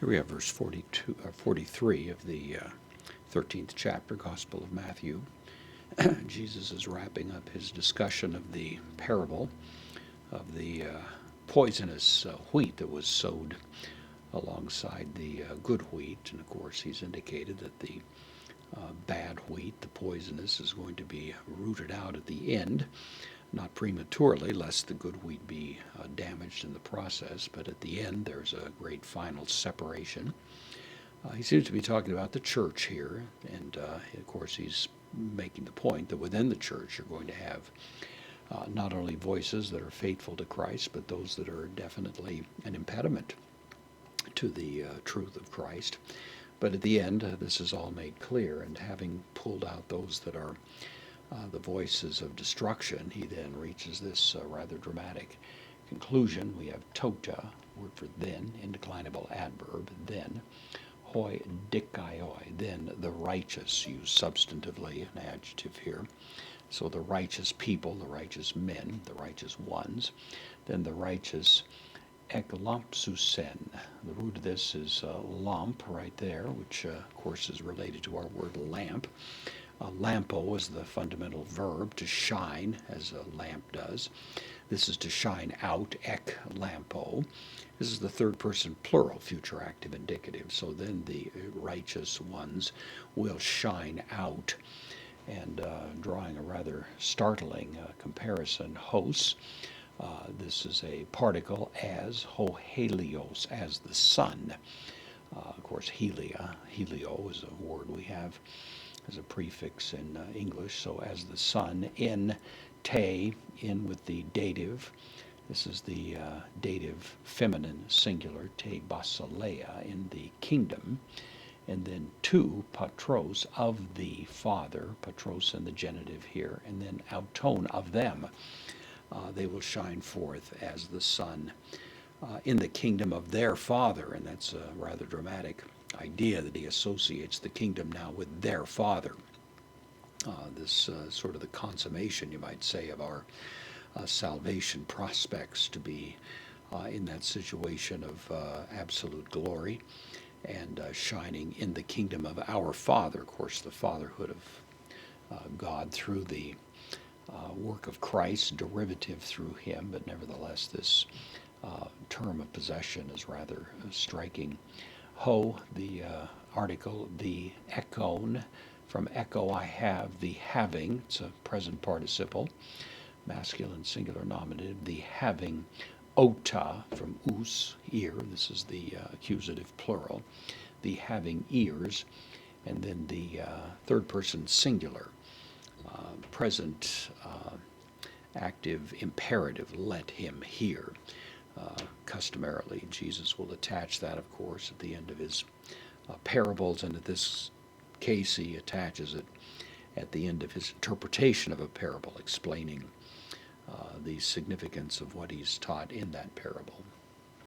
Here we have verse 43 of the 13th chapter, Gospel of Matthew. Jesus is wrapping up his discussion of the parable of the poisonous wheat that was sowed alongside the good wheat. And of course, he's indicated that the bad wheat, the poisonous, is going to be rooted out at the end, not prematurely, lest the good wheat be damaged in the process, but at the end there's a great final separation. He seems to be talking about the church here, and of course he's making the point that within the church you're going to have not only voices that are faithful to Christ, but those that are definitely an impediment to the truth of Christ. But at the end, this is all made clear, and having pulled out those that are the voices of destruction, he then reaches this rather dramatic conclusion. We have tota, word for then, indeclinable adverb, then, hoi dikaioi, then the righteous, used substantively, an adjective here. So the righteous people, the righteous men, the righteous ones, then the righteous eklampsusen. The root of this is lamp right there, which of course is related to our word lamp. Lampo is the fundamental verb, to shine, as a lamp does. This is to shine out, ek lampo. This is the third person plural, future active indicative. So then the righteous ones will shine out. And drawing a rather startling comparison, hos. This is a particle as, ho helios, as the sun. Of course, helio is a word we have as a prefix in English, so as the sun, in te, in with the dative. This is the dative feminine singular, te basileia, in the kingdom. And then to, patros, of the Father, patros in the genitive here, and then auton, of them. They will shine forth as the sun in the kingdom of their Father, and that's a rather dramatic idea that he associates the kingdom now with their Father. This sort of the consummation, you might say, of our salvation prospects, to be in that situation of absolute glory and shining in the kingdom of our Father. Of course, the fatherhood of God through the work of Christ, derivative through him, but nevertheless this term of possession is rather striking. Ho, the article, the ekon, from echo I have, the having, it's a present participle, masculine singular nominative, the having, ota, from us, ear, this is the accusative plural, the having ears, and then the third person singular, present active imperative, let him hear. Customarily, Jesus will attach that, of course, at the end of his parables, and in this case he attaches it at the end of his interpretation of a parable, explaining the significance of what he's taught in that parable.